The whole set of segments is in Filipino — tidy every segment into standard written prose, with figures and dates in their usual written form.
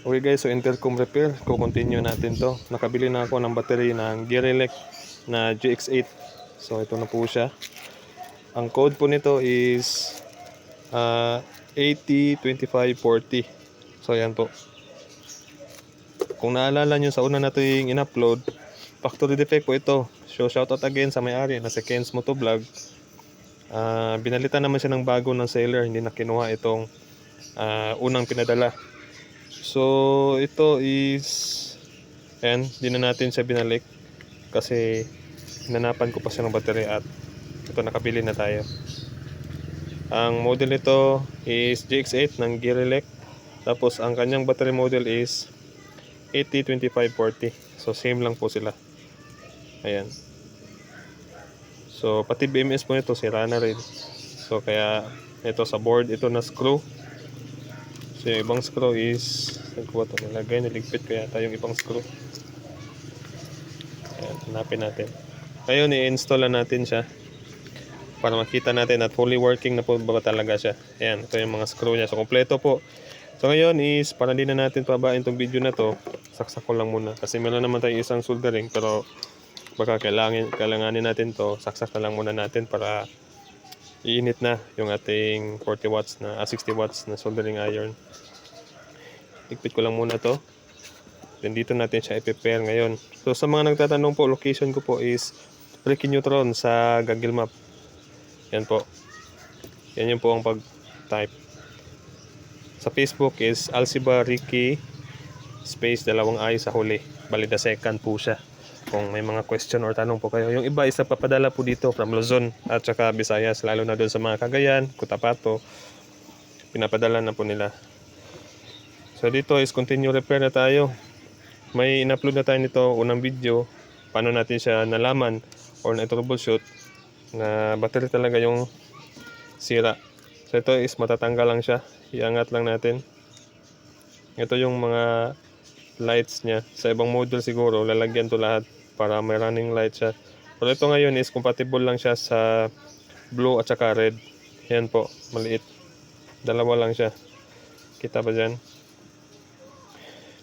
Okay guys, so intercom repair, continue natin to. Nakabili na ako ng battery ng Gearelec na GX8. So ito na po siya. Ang code po nito is 802540. So yan po. Kung naalala nyo sa una natin in-upload, factory defect po ito. So shoutout again sa may-ari na si Ken's Motovlog. Binalitan naman siya ng bago ng seller, hindi na kinuha itong unang pinadala. So ito is hindi na natin siya binalik kasi hinanapan ko pa siya ng battery at ito nakabili na tayo. Ang model nito is GX8 ng Gearelec. Tapos ang kanyang battery model is 802540. So same lang po sila. Ayan. So pati BMS po nito sira na rin. So kaya ito sa board ito na screw. So yung ibang screw is nagkuha ito nilagay, niligpit ko yata yung ibang screw. Ayan, hanapin natin. Ngayon i-install na natin siya para makita natin at fully working na po ba talaga siya. Ayan, ito yung mga screw niya. So kompleto po. So ngayon is para hindi na natin pabain itong video na to, saksak ko lang muna. Kasi meron naman tayong isang soldering pero baka kailanganin natin to, saksak na lang muna natin para iinit na yung ating 40 watts na 60 watts na soldering iron. Ikpit ko lang muna to. Then dito natin siya i-prepare ngayon. So sa mga nagtatanong po, location ko po is Ricky Neutron sa Google Map. Yan po. Yan yung po ang pag-type. Sa Facebook is Alcibar Ricky space dalawang I sa huli. Bali the second po siya. Kung may mga question or tanong po kayo. Yung iba is napapadala po dito from Luzon at saka Visayas. Lalo na doon sa mga Cagayan, Cotabato. Pinapadala na po nila. So dito is continue repair na tayo. May in-upload na tayo nito unang video. Paano natin siya nalaman or na-troubleshoot na battery talaga yung sira. So ito is matatanggal lang siya. Iangat lang natin. Ito yung mga lights niya. Sa ibang model siguro lalagyan to lahat para may running light siya. Pero ito ngayon is compatible lang siya sa blue at saka red. Yan po, maliit. Dalawa lang siya. Kita ba dyan?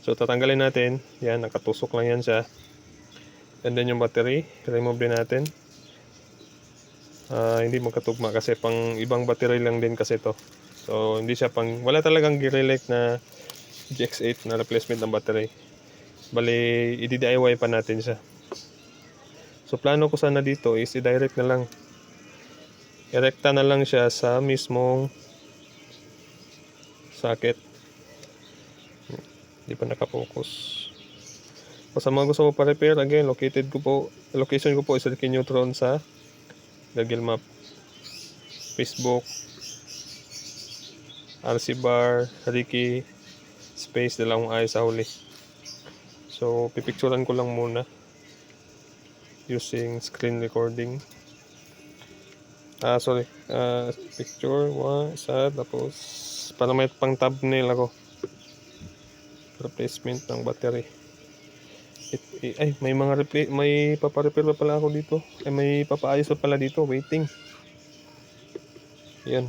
So tatanggalin natin. Yan, nakatusok lang yan siya. And then yung battery, remove din natin. Hindi magkatugma kasi pang ibang battery lang din kasi to. So hindi siya wala talagang Gearelec na GX8 na replacement ng battery. Bali i-DIY pa natin siya. So plano ko sana dito is i-direct na lang. I-recta na lang siya sa mismong socket. Hindi pa nakapokus. So, sa mga gusto mo pa-repair, again, location ko po is Ricky Neutron sa Google Map, Facebook, Alcibar, Ricky, space dalawang I sa huli. So, pipicturean ko lang muna using screen recording. Picture, isa, tapos para may pang thumbnail ako. Replacement ng battery. May papa-repair pa pala ako dito. May papaayos pa pala dito, waiting. Yan.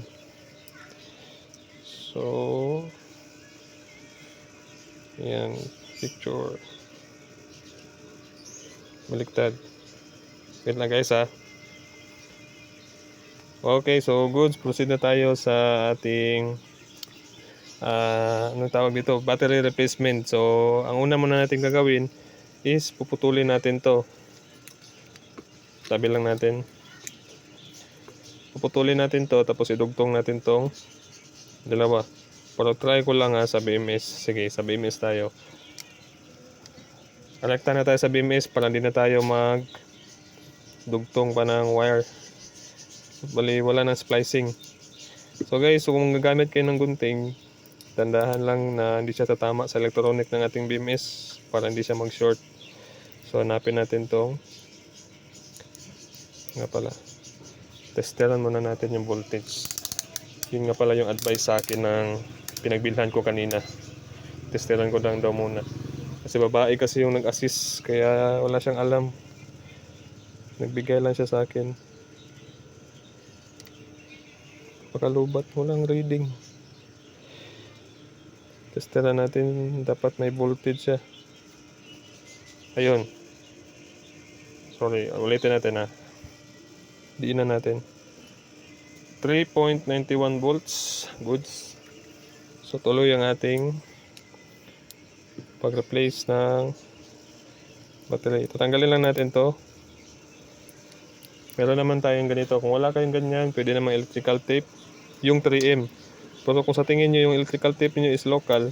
So, yan, picture. Baliktad. Wait lang guys ha. Okay, so goods. Proceed na tayo sa ating anong tawag dito? Battery replacement. So, ang una muna natin gagawin is puputulin natin to. Tabi lang natin. Puputulin natin to tapos idugtong natin tong dalawa. Pero try ko lang sa BMS. Sige, sa BMS tayo. Connecta na tayo sa BMS para hindi na tayo dugtong pa ng wire. Bali, wala nang splicing. So guys, kung gagamit kayo ng gunting, tandahan lang na hindi siya tatama sa electronic ng ating BMS para hindi siya mag-short. So hanapin natin tong nga pala. Testeran muna natin yung voltage. Yun nga pala yung advice sa akin ng pinagbilhan ko kanina. Testeran ko lang daw muna. Kasi babae kasi yung nag-assist kaya wala siyang alam. Nagbigay lang siya sa akin. Pakalubat mo lang reading. Testeran natin, dapat may voltage siya. Ayun. Sorry, ulitin natin ha. Diin na natin. 3.91 volts. Goods. So tuloy ang ating pag-replace ng battery. Tatanggalin lang natin to. Meron naman tayong ganito. Kung wala kayong ganyan, pwede namang electrical tape. Yung 3M. Pero kung sa tingin nyo yung electrical tape nyo is local,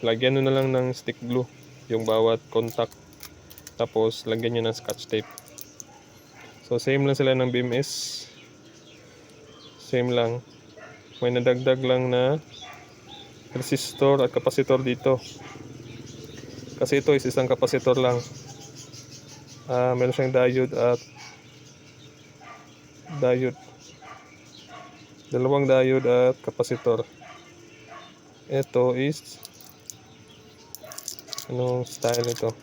lagyan nyo na lang ng stick glue yung bawat contact. Tapos lagyan nyo ng scotch tape. So same lang sila ng BMS. Same lang. May nadagdag lang na resistor at kapasitor dito. Kasi ito is isang kapasitor lang. Meron siyang diode at dalawang diode at kapasitor. Ito is anong style ito?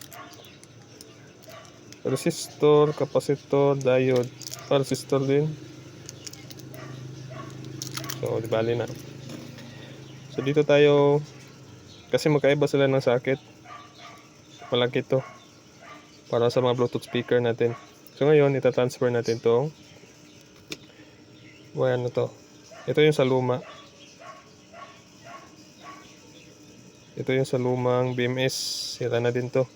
Resistor, kapasitor, diode. Resistor din. So, di bali na. So, dito tayo, kasi magkaiba sila ng socket. Malaki to para sa mga Bluetooth speaker natin. So, ngayon, itatransfer natin tong wire na to. Ito yung sa luma. Ito yung sa lumang BMS. Sira na din to.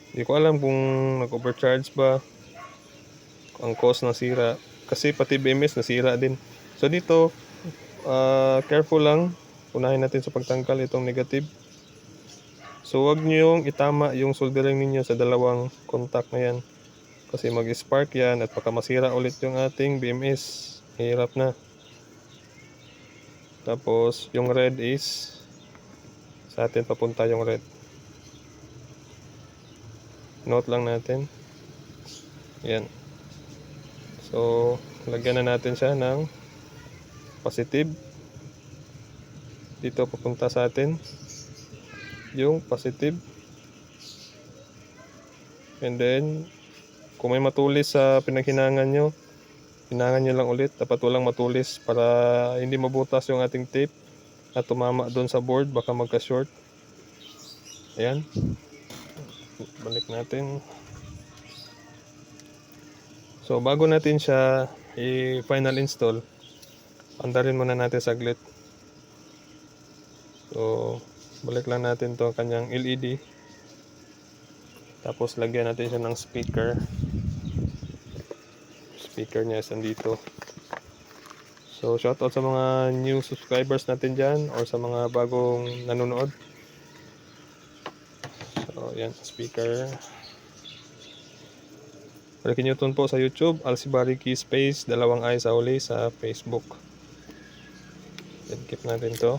Hindi ko alam kung nag-overcharge ba, ang cause ng sira. Kasi pati BMS nasira din. So dito, careful lang. Unahin natin sa pagtanggal itong negative. So wag nyo itama yung soldering ninyo sa dalawang contact na yan. Kasi mag-spark yan at baka masira ulit yung ating BMS. Hirap na. Tapos yung red is sa atin papunta yung red. Note lang natin. Yan. So, lagyan na natin siya ng positive. Dito papunta sa atin yung positive. And then, kung may matulis sa pinaghinangan nyo, hinangan nyo lang ulit. Dapat walang matulis para hindi mabutas yung ating tape at tumama doon sa board. Baka magka-short. Ayan. Balik natin. So bago natin siya i-final install, andarin muna natin saglit. So balik lang natin to kanyang LED. Tapos lagyan natin siya ng speaker. Speaker niya is nandito. So shoutout sa mga new subscribers natin dyan or sa mga bagong nanonood. So yan, speaker. Ricky Newton po sa YouTube, Alcibariki Space, dalawang I sa huli sa Facebook. Then keep natin to.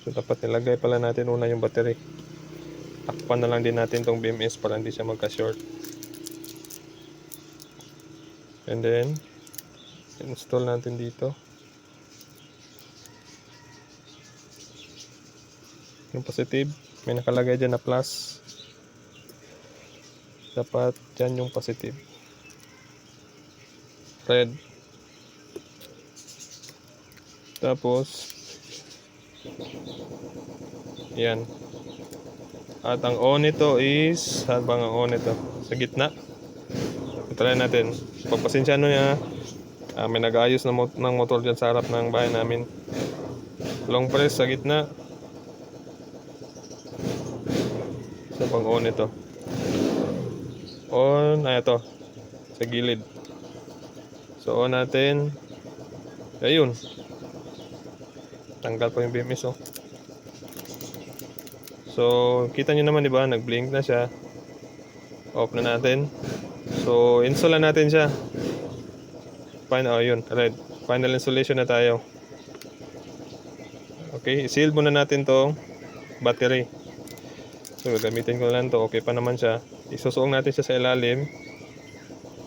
So dapat nilagay pala natin una yung battery. Takpan na lang din natin tong BMS para hindi siya magka-short. And then install natin dito yung positive. May nakalagay dyan na plus. Dapat dyan yung positive. Red. Tapos yan. At ang on nito is, saan bang ang on nito? Sa gitna. Try natin. Pagpasensya nyo niya, may nag-ayos ng motor dyan sa harap ng bahay namin. Long press sa gitna. Saan bang on ito? On, ito. Sa gilid. So on natin. Ayun. Tanggal pa yung BMS oh. So kita nyo naman diba, nag-blink na siya. Off na natin. So install na natin siya. Final, yun, red. Final installation na tayo. Okay, i-seal muna natin tong battery. So gamitin ko lang to. Okay pa naman siya. Isusuong natin siya sa ilalim.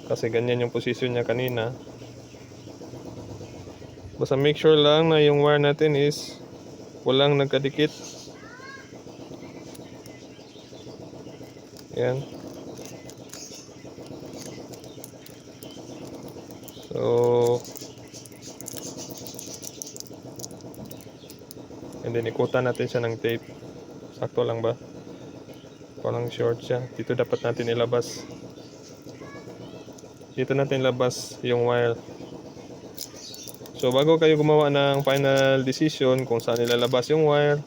Kasi ganyan yung position niya kanina. Basta make sure lang na yung wire natin is walang nagkadikit. Yan. So And then ikutan natin siya ng tape. Sakto lang ba? Parang short siya. Dito dapat natin ilabas. Dito natin ilabas yung wire. So bago kayo gumawa ng final decision kung saan ilalabas yung wire,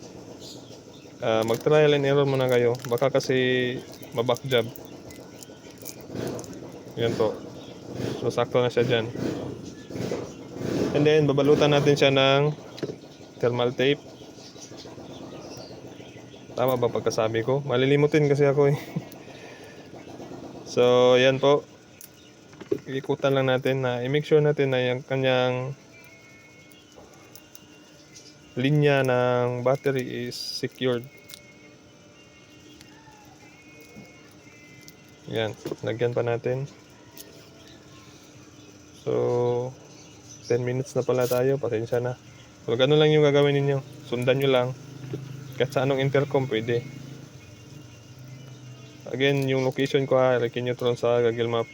mag-trial and error muna kayo. Baka kasi maback job. Yan po. So sakto na siya dyan. And then babalutan natin siya ng thermal tape. Tama ba pagkasabi ko? Malilimutin kasi ako eh. So yan po. Ikutan lang natin na i-make sure natin na yung kanyang linya ng battery is secured. Yan, lagyan pa natin. So 10 minutes na pala tayo, pasensya na. So ganun lang yung gagawin ninyo. Sundan nyo lang. Kahit sa anong intercom pwede. Again, yung location ko ilagay nyo tron sa Google Map.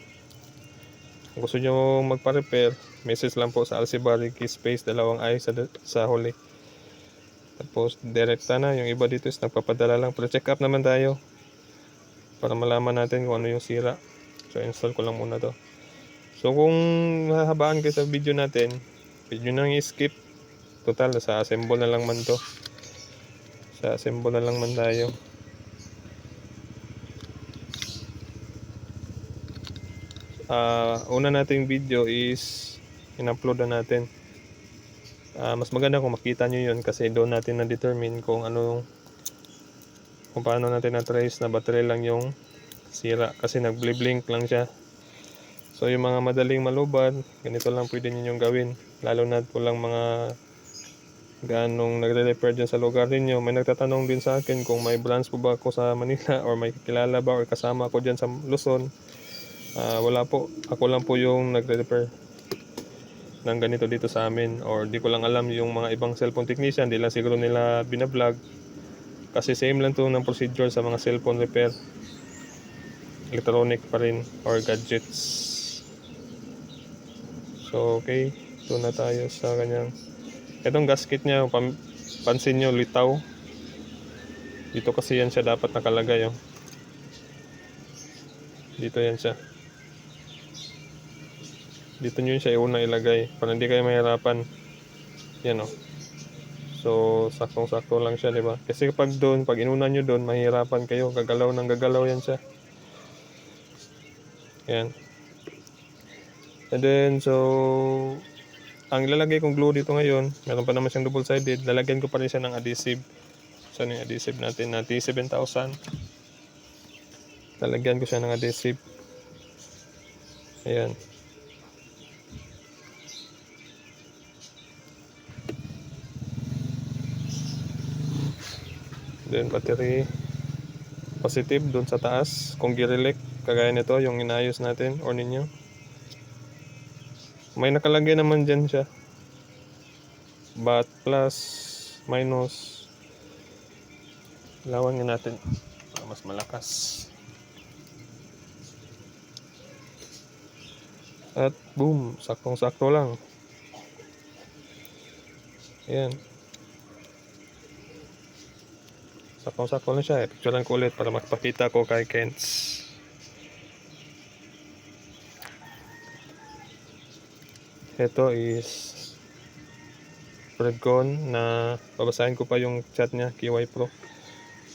Kung gusto nyo magpa-repair, message lang po sa Alcibariki space 2 I sa huli. Tapos direkta na. Yung iba dito is nagpapadala lang. Pero check up naman tayo para malaman natin kung ano yung sira. So install ko lang muna to. So kung hahabaan kayo sa video natin, pwede nyo nang i-skip. Total, sa assemble na lang man to. Sa assemble na lang man tayo. Una nating video is in-upload na natin. Mas maganda kung makita nyo yun kasi doon natin na-determine kung paano natin na-trace na battery lang yung sira kasi nag-blink lang siya. So yung mga madaling malubad, ganito lang pwede ninyong gawin. Lalo na po lang mga ganong nagre-repair dyan sa lugar ninyo. May nagtatanong din sa akin kung may branch po ba ako sa Manila or may kilala ba or kasama ako dyan sa Luzon. Wala po. Ako lang po yung nagre-repair ng ganito dito sa amin, or di ko lang alam yung mga ibang cellphone technician, di lang siguro nila binablog kasi same lang to ng procedure sa mga cellphone repair, electronic pa rin or gadgets. So okay, ito na tayo sa kanyang itong gasket niya. Pansin nyo, litaw dito kasi yan siya dapat nakalagay. Dito yan siya. Dito nyo siya iuna ilagay para hindi kayo mahirapan. Yan o. So saktong-sakto lang siya, diba? Kasi pag inuna nyo doon, mahirapan kayo. Gagalaw ng gagalaw yan siya. Yan. And then, so ang ilalagay kong glue dito ngayon, meron pa naman siyang double-sided. Lalagyan ko pa rin siya ng adhesive. Saan yung adhesive natin? Na T7000. Lalagyan ko siya ng adhesive. Ayan. Then battery positive doon sa taas. Kung girelect, kagaya nito yung inayos natin or ninyo. May nakalagay naman dyan siya. But plus, minus. Lawan nga natin para mas malakas. At boom, saktong-sakto lang. Ayan. Sakto-sakto na siya. Picturean ko ulit para makapakita ko kay Kents. Ito is Redcon na babasahin ko pa yung chat niya, KY Pro.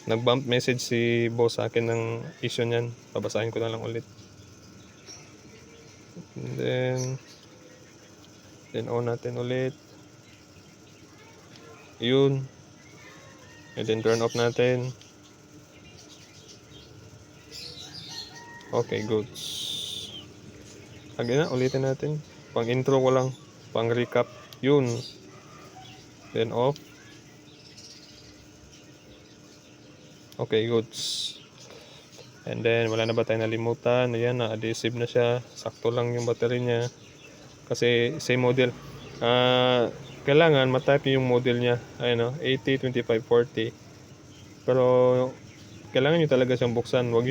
Nag-bump message si boss sa akin ng issue niyan. Babasahin ko na lang ulit. And then on natin ulit. Yun. And then turn off natin. Okay, goods. Again na, ulitin natin. Pang intro ko lang. Pang recap. Yun. Then off. Okay, goods. And then wala na ba tayong nalimutan? Ayan, na-adhesive na siya. Sakto lang yung battery niya. Kasi same model. Kailangan ma-type yung model niya. Ayun, 802540. Pero kailangan nyo talaga siyang buksan. Huwag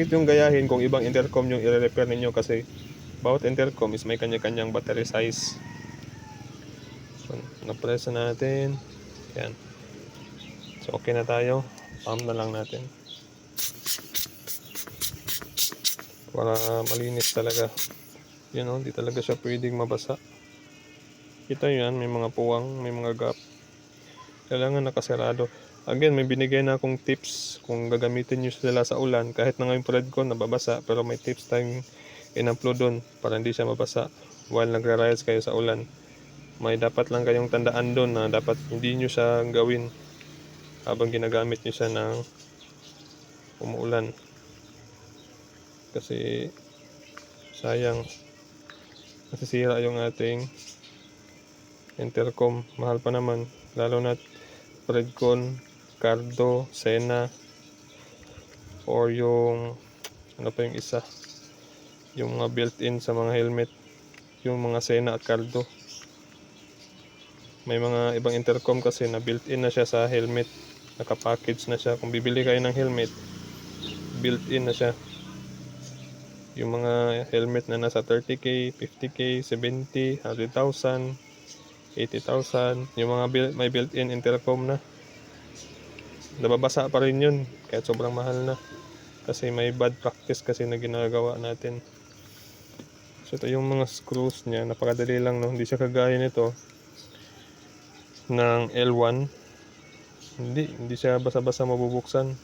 yung gayahin kung ibang intercom yung i-repair ninyo kasi bawat intercom is may kanya-kanyang battery size. So, na-press na natin. Yan. So okay na tayo. Pump na lang natin. Para malinis talaga. Yan o, hindi talaga siya pwedeng mabasa. Kita yan, may mga puwang, may mga gap. Kailangan nakasarado. Again, may binigay na akong tips kung gagamitin nyo sila sa ulan. Kahit na ngayon Threadcon nababasa, pero may tips tayong in-upload doon para hindi siya mabasa while nagra-rides kayo sa ulan. May dapat lang kayong tandaan doon na dapat hindi nyo siya gawin habang ginagamit nyo siya ng umuulan. Kasi sayang, nasisira yung ating intercom. Mahal pa naman, lalo na Threadcon, Cardo, Sena, or yung ano pa yung isa, yung mga built-in sa mga helmet, yung mga Sena at Cardo. May mga ibang intercom kasi na built-in na siya sa helmet, nakapackage na siya. Kung bibili kayo ng helmet, built-in na siya. Yung mga helmet na nasa 30k, 50k, 70, 100,000, 80,000, yung mga may built-in intercom na, nababasa pa rin yun kahit sobrang mahal na, kasi may bad practice kasi na ginagawa natin. So ito yung mga screws niya, napakadali lang, no? Hindi siya kagaya nito ng L1. Hindi siya basa-basa mabubuksan.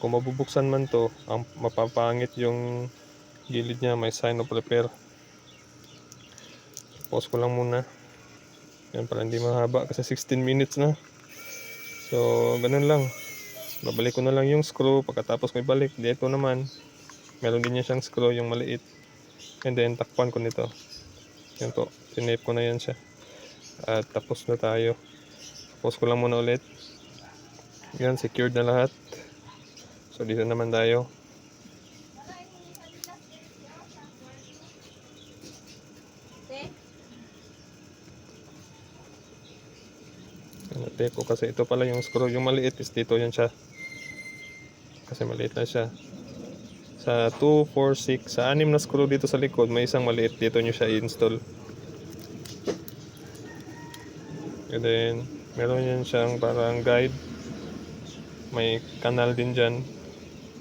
Kung mabubuksan man to, ang mapapangit yung gilid niya, may sign of repair. Pause ko lang muna yan para hindi mahaba kasi 16 minutes na. So ganun lang, babalik ko na lang yung screw pagkatapos may balik. Dito naman meron din niya siyang screw, yung maliit, and then takpan ko nito. Yan po, tinape ko na yan siya at tapos na tayo. Pause ko lang muna ulit. Yan, secured na lahat. So dito naman tayo. Tape ko kasi ito pala yung screw. Yung maliit is dito yan siya, kasi maliit na siya. Sa 2, 4, 6, sa 6 na screw dito sa likod, may isang maliit dito nyo siya i-install. And then meron yan siyang parang guide, may kanal din dyan,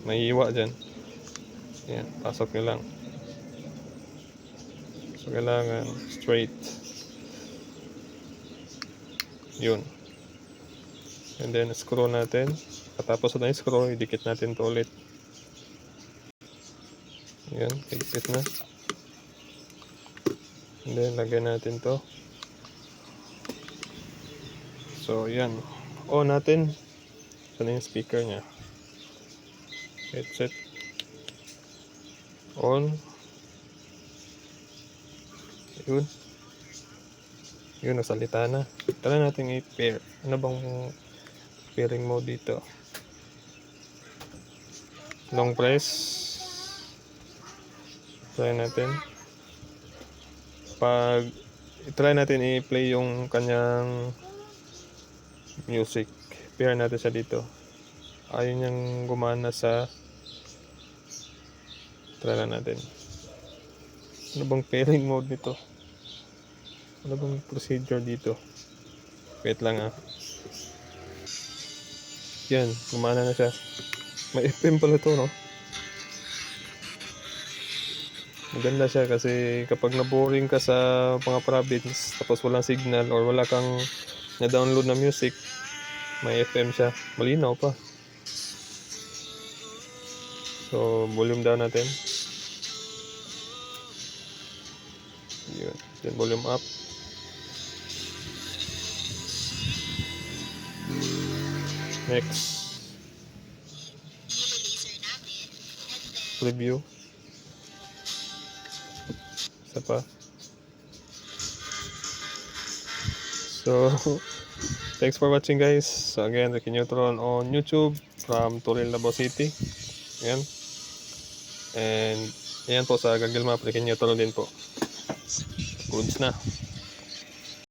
may hiwa dyan. Yan, pasok nyo lang. So kailangan straight yun. And then screw natin. Katapos na yung screw, idikit natin to ulit. Yan, higpit na. And then lagyan natin to. So yan, on natin. Saan yung speaker nya? Headset on. Yun, nasalita na. Tara natin i-pair. Ano bang pairing mode dito? Long press. Try natin. Try natin i-play yung kanyang music. Pair natin siya dito. Ayun yung gumana sa... Try lang natin. Ano bang pairing mode nito? Ano bang procedure dito? Wait lang ah. Yan, gumana na siya. May FM pala to, no? Maganda siya kasi kapag na-boring ka sa mga province tapos walang signal or wala kang na-download na music, may FM siya. Malinaw pa. So, volume down natin. Yun. Then volume up. Next. Preview. Isa pa. So, thanks for watching guys. So again, Ricky Neutron on YouTube from Toril, Davao City. Ayan. And ayan po sa Google Map, Ricky Neutron din po. Goods na.